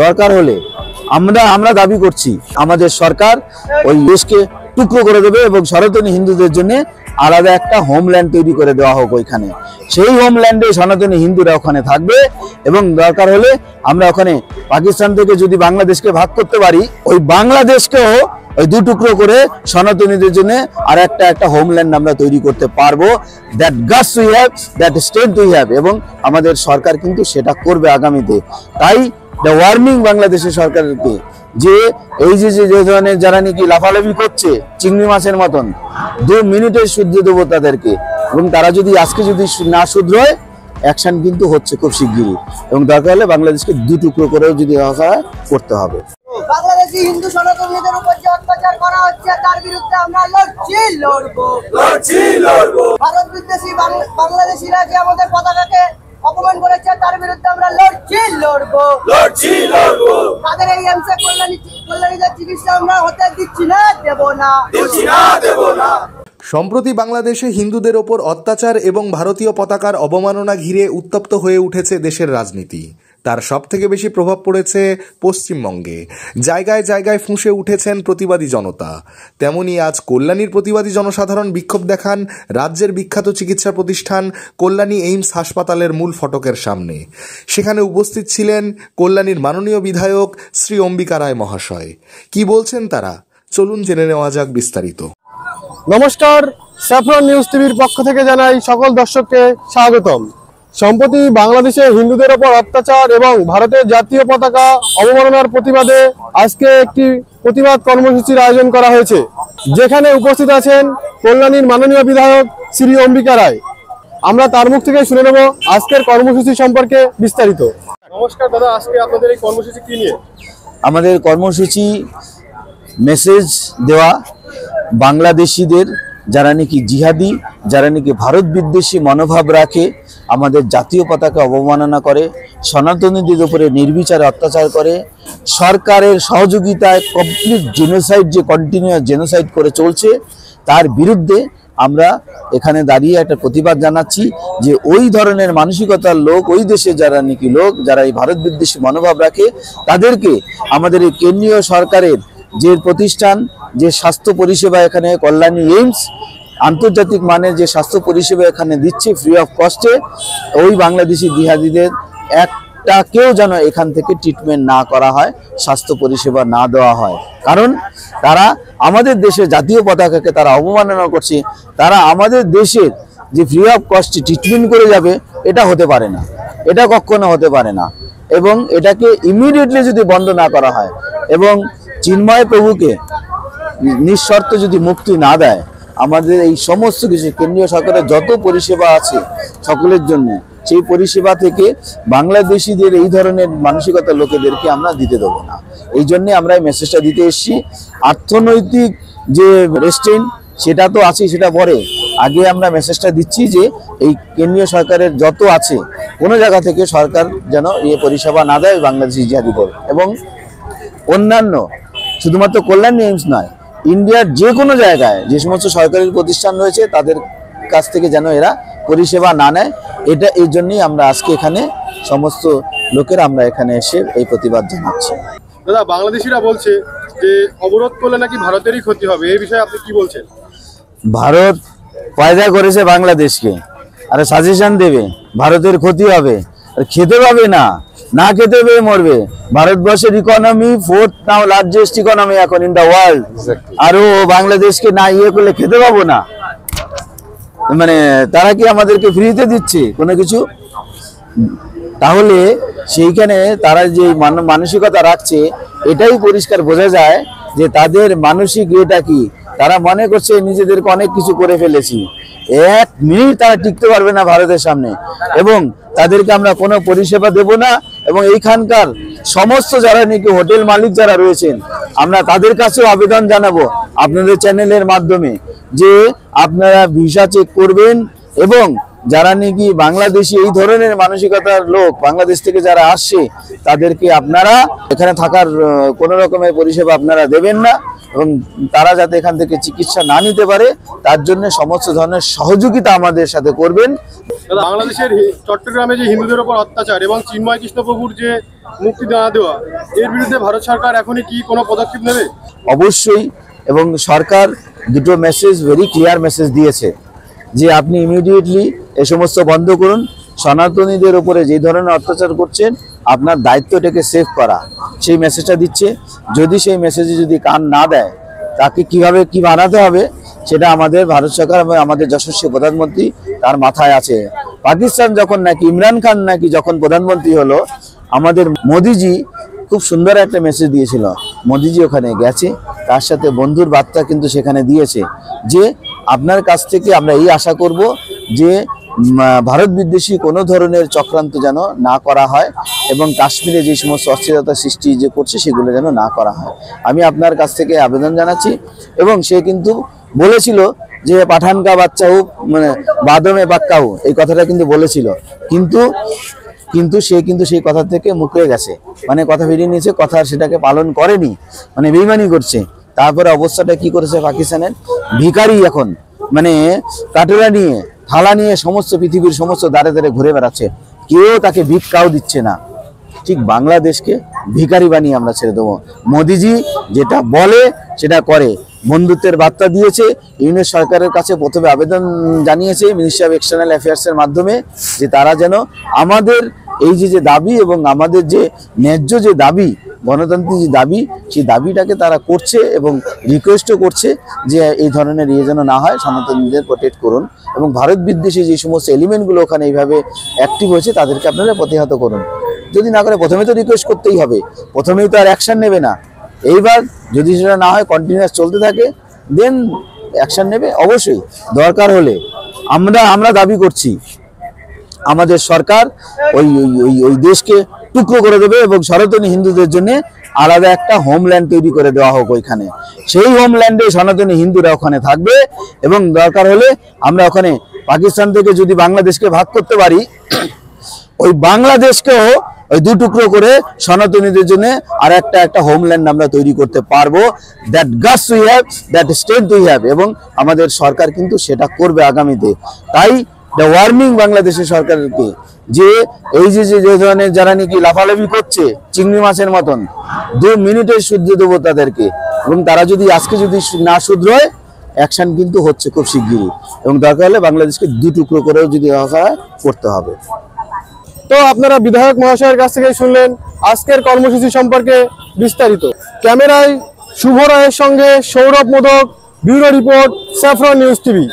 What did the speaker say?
দরকার হলে আমরা আমরা দাবি করছি আমাদের সরকার ওই দেশকে টুকরো করে দেবে এবং সনাতনী হিন্দুদের জন্য আলাদা একটা হোমল্যান্ড তৈরি করে দেওয়া হোক। ওইখানে সেই হোমল্যান্ডে সনাতনী হিন্দুরা ওখানে থাকবে এবং দরকার হলে আমরা ওখানে পাকিস্তান থেকে যদি বাংলাদেশকে ভাগ করতে পারি, ওই বাংলাদেশকেও ওই দু টুকরো করে সনাতনীদের জন্য আর একটা হোমল্যান্ড আমরা তৈরি করতে পারবো। That guts we have, that strength we have, এবং আমাদের সরকার কিন্তু সেটা করবে আগামীতে। তাই দ্য ওয়ার্নিং বাংলাদেশের সরকারকে যে এই যে ধরনের যারা নাকি লাফালাফি করছে চিংড়ি মাছের মতন, 2 মিনিটে শুধরে দেবো তাদেরকে, এবং তারা যদি আজকে যদি না শুধরোয় অ্যাকশন কিন্তু হচ্ছে খুব শিগগিরই, এবং দরকার হলে বাংলাদেশকে 2 টুকরো করেও যদি করতে হবে। বাংলাদেশি হিন্দু সনাতনীদের উপর যে অত্যাচার করা হচ্ছে তার বিরুদ্ধে আমরা লড়বো। ভারত বিদ্বেষী বাংলাদেশিরা যে আমাদের পতাকাকে অপমান করেছে তার বিরুদ্ধে আমরা লড়বো। তাদের এই এমসে কল্যাণীদের চিকিৎসা আমরা হতে দিচ্ছি না, দেব না। সম্প্রতি বাংলাদেশে হিন্দুদের ওপর অত্যাচার এবং ভারতীয় পতাকার অবমাননা ঘিরে উত্তপ্ত হয়ে উঠেছে দেশের রাজনীতি। তার সবথেকে বেশি প্রভাব পড়েছে পশ্চিমবঙ্গে। জায়গায় জায়গায় ফুঁসে উঠেছেন প্রতিবাদী জনতা। তেমনি আজ কল্যাণীর প্রতিবাদী জনসাধারণ বিক্ষোভ দেখান রাজ্যের বিখ্যাত চিকিৎসা প্রতিষ্ঠান কল্যাণী এইমস হাসপাতালের মূল ফটকের সামনে। সেখানে উপস্থিত ছিলেন কল্যাণীর মাননীয় বিধায়ক শ্রী অম্বিকা রায় মহাশয়। কি বলছেন তারা, চলুন জেনে নেওয়া যাক বিস্তারিত। নমস্কার, স্যাফরন নিউজ টিভির পক্ষ থেকে জানাই সকল দর্শককে স্বাগতম। সম্প্রতি বাংলাদেশে হিন্দুদের ওপর অত্যাচার এবং ভারতের জাতীয় পতাকা অবমাননার প্রতিবাদে আজকে একটি প্রতিবাদ কর্মসূচির আয়োজন করা হয়েছে, যেখানে উপস্থিত আছেন কল্যাণীর মাননীয় বিধায়ক শ্রী অম্বিকা রায়। আমরা তার মুখ থেকে শুনে নেব আজকের কর্মসূচি সম্পর্কে বিস্তারিত। নমস্কার দাদা, আজকে আপনাদের এই কর্মসূচি কি নিয়ে? আমাদের কর্মসূচি মেসেজ দেওয়া বাংলাদেশিদের, যারা নাকি জিহাদি, যারা নাকি ভারত বিদ্বেষী মনোভাব রাখে, আমাদের জাতীয় পতাকা অবমাননা করে, সনাতনীদের উপরে নির্বিচারে অত্যাচার করে, সরকারের সহযোগিতায় কমপ্লিট জেনোসাইড, যে কন্টিনিউয়াস জেনোসাইড করে চলছে, তার বিরুদ্ধে আমরা এখানে দাঁড়িয়ে একটা প্রতিবাদ জানাচ্ছি যে ওই ধরনের মানসিকতার লোক, ওই দেশে যারা নাকি লোক, যারা এই ভারত বিদ্বেষী মনোভাব রাখে, তাদেরকে আমাদের এই কেন্দ্রীয় সরকারের যে প্রতিষ্ঠান, যে স্বাস্থ্য পরিষেবা এখানে কল্যাণী এইমস আন্তর্জাতিক মানের যে স্বাস্থ্য পরিষেবা এখানে দিচ্ছে ফ্রি অফ কস্টে, ওই বাংলাদেশি জিহাদিদের একটাকেও যেন এখান থেকে ট্রিটমেন্ট না করা হয়, স্বাস্থ্য পরিষেবা না দেওয়া হয়। কারণ তারা আমাদের দেশের জাতীয় পতাকাকে তারা অবমাননা করছে। তারা আমাদের দেশের যে ফ্রি অফ কস্টে ট্রিটমেন্ট করে যাবে, এটা হতে পারে না, এটা কখনো হতে পারে না। এবং এটাকে ইমিডিয়েটলি যদি বন্ধ না করা হয় এবং চিন্ময় প্রভুকে নিঃশর্ত যদি মুক্তি না দেয়, আমাদের এই সমস্ত কিছু কেন্দ্রীয় সরকারের যত পরিষেবা আছে সকলের জন্য, সেই পরিষেবা থেকে বাংলাদেশিদের এই ধরনের মানসিকতার লোকেদেরকে আমরা দিতে দেবো না। এই জন্যে আমরা এই মেসেজটা দিতে এসেছি। অর্থনৈতিক যে রেস্ট্রেইন সেটা তো আছে, সেটা পরে, আগে আমরা মেসেজটা দিচ্ছি যে এই কেন্দ্রীয় সরকারের যত আছে, কোনো জায়গা থেকে সরকার যেন এই পরিষেবা না দেয় বাংলাদেশি জিহাদিদের। এবং অন্যান্য শুধুমাত্র কল্যাণী এইমস নয়, ইন্ডিয়ার যে কোনো জায়গায় যে সমস্ত সরকারি প্রতিষ্ঠান রয়েছে তাদের কাছ থেকে যেন এরা পরিষেবা না নেয়, এটা এই জন্যই আমরা আজকে এখানে সমস্ত লোকের আমরা এখানে এসে এই প্রতিবাদ জানাচ্ছি। দাদা, বাংলাদেশিরা বলছে যে অবরোধ করলে নাকি ভারতেরই ক্ষতি হবে, এই বিষয়ে আপনি কি বলছেন? ভারত পয়দা করেছে বাংলাদেশকে, আর সাজেশন দেবে ভারতের ক্ষতি হবে, আর খেতে পাবে না, না খেতে পেয়ে মরবে। ভারতবর্ষের ইকোনমি 4th নাও লার্জেস্ট ইকোনমি এখন ইন দ্য ওয়ার্ল্ড, আর ও বাংলাদেশকে না ইয়ে করলে খেতে পাবো না। মানে তারা কি আমাদেরকে ফ্রিতে দিচ্ছে কোনো কিছু? তাহলে সেইখানে তারা যে মানসিকতা রাখছে, এটাই পরিষ্কার বোঝা যায় যে তাদের মানসিক এটা কি, তারা মনে করছে নিজেদেরকে অনেক কিছু করে ফেলেছি। 1 মিনিট তারা টিকতে পারবে না ভারতের সামনে, এবং তাদেরকে আমরা কোনো পরিষেবা দেব না। এবং এইখানকার সমস্ত যারা নাকি হোটেল মালিক যারা রয়েছেন, আমরা তাদের কাছেও আবেদন জানাবো আপনাদের চ্যানেলের মাধ্যমে যে আপনারা ভিসা চেক করবেন, এবং যারা নাকি বাংলাদেশি এই ধরনের মানসিকতার লোক বাংলাদেশ থেকে যারা আসছে, তাদেরকে আপনারা এখানে থাকার কোনো রকমের পরিষেবা আপনারা দেবেন না। এবং তারা যাতে এখান থেকে চিকিৎসা না নিতে পারে তার জন্য সমস্ত ধরনের সহযোগিতা আমাদের সাথে করবেন। বাংলাদেশের চট্টগ্রামে যে হিন্দুদের উপর অত্যাচার এবং চিন্ময় কৃষ্ণ প্রভুর যে মুক্তি না দেওয়া, এর বিরুদ্ধে ভারত সরকার এখনই কি কোনো পদক্ষেপ নেবে? অবশ্যই, এবং সরকার দুটো মেসেজ, ভেরি ক্লিয়ার মেসেজ দিয়েছে যে আপনি ইমিডিয়েটলি এ সমস্ত বন্ধ করুন। সনাতনীদের উপরে যে ধরনের অত্যাচার করছেন আপনার দায়িত্ব এটাকে সেভ করা, সেই মেসেজটা দিচ্ছে। যদি সেই মেসেজে যদি কান না দেয় তাকে কিভাবে কি বানাতে হবে সেটা আমাদের ভারত সরকার এবং আমাদের যশস্বী প্রধানমন্ত্রী তার মাথায় আছে। পাকিস্তান যখন নাকি ইমরান খান নাকি যখন প্রধানমন্ত্রী হলো, আমাদের মোদিজি খুব সুন্দর একটা মেসেজ দিয়েছিল। মোদিজি ওখানে গেছে, তার সাথে বন্ধুর বার্তা কিন্তু সেখানে দিয়েছে যে আপনার কাছ থেকে আমরা এই আশা করব যে ভারত বিদ্বেষী কোনো ধরনের চক্রান্ত যেন না করা হয় এবং কাশ্মীরে যে সমস্ত অস্থিরতা সৃষ্টি যে করছে সেগুলো যেন না করা হয়। আমি আপনার কাছ থেকে আবেদন জানাচ্ছি। এবং সে কিন্তু বলেছিল যে পাঠান কা বাচ্চা হোক, মানে বাদমে বাক্কাও, এই কথাটা কিন্তু বলেছিল, কিন্তু সে কিন্তু সেই কথা থেকে মুকরে গেছে, মানে কথা ফিরিয়ে নিয়েছে, কথা সেটাকে পালন করেনি, মানে বেইমানি করছে। তারপরে অবস্থাটা কি করেছে পাকিস্তানের, ভিখারি এখন মানে কাটোরা নিয়ে থালা নিয়ে সমস্ত পৃথিবীর সমস্ত দ্বারে দ্বারে ঘুরে বেড়াচ্ছে, কেউ তাকে ভিক্ষাও দিচ্ছে না। ঠিক বাংলাদেশকে ভিখারি বানিয়ে আমরা ছেড়ে দেবো। মোদিজি যেটা বলে সেটা করে, বন্ধুত্বের বার্তা দিয়েছে। ইউনিয়ন সরকারের কাছে প্রথমে আবেদন জানিয়েছে মিনিস্ট্রি অফ এক্সটার্নাল অ্যাফেয়ার্সের মাধ্যমে যে তারা যেন আমাদের এই যে দাবি এবং আমাদের যে ন্যায্য যে দাবি, গণতান্ত্রিক যে দাবি, সেই দাবিটাকে তারা করছে এবং রিকোয়েস্টও করছে যে এই ধরনের ইয়ে যেন না হয়, সনাতনীদের প্রোটেক্ট করুন এবং ভারত বিদ্বেষী যে সমস্ত এলিমেন্টগুলো ওখানে এইভাবে অ্যাক্টিভ হয়েছে তাদেরকে আপনারা প্রতিহত করুন। যদি না করে, প্রথমে তো রিকোয়েস্ট করতেই হবে, প্রথমেই তো আর অ্যাকশন নেবে না। এইবার যদি সেটা না হয়, কন্টিনিউয়াস চলতে থাকে, দেন অ্যাকশন নেবে অবশ্যই। দরকার হলে আমরা দাবি করছি আমাদের সরকার ওই দেশকে টুকরো করে দেবে এবং সনাতনী হিন্দুদের জন্য আলাদা একটা হোমল্যান্ড তৈরি করে দেওয়া হোক ওইখানে। সেই হোমল্যান্ডে সনাতনী হিন্দুরা ওখানে থাকবে এবং দরকার হলে আমরা ওখানে পাকিস্তান থেকে যদি বাংলাদেশকে ভাগ করতে পারি, ওই বাংলাদেশকেও ওই দু টুকরো করে সনাতনীদের জন্য আর একটা হোমল্যান্ড আমরা তৈরি করতে পারবো। That guts we have, that strength we have, এবং আমাদের সরকার কিন্তু সেটা করবে আগামীতে। তাই দ্য ওয়ার্নিং বাংলাদেশের সরকারকে যে এই যে ধরনের যারা নাকি লাফালাফি করছে চিংড়ি মাছের মতন, 2 মিনিটে শুধরে দেবো তাদেরকে, এবং তারা যদি আজকে যদি না শুধরোয়, অ্যাকশন কিন্তু হচ্ছে খুব শিগগিরই, এবং দরকার হলে বাংলাদেশকে 2 টুকরো করেও যদি করতে হবে। তো আপনারা বিধায়ক মহাশয়ের কাছ থেকে শুনলেন আজকের কর্মসূচি সম্পর্কে বিস্তারিত। ক্যামেরায় শুভ রায়ের সঙ্গে Sourav modak, bureau report, saffron news TV.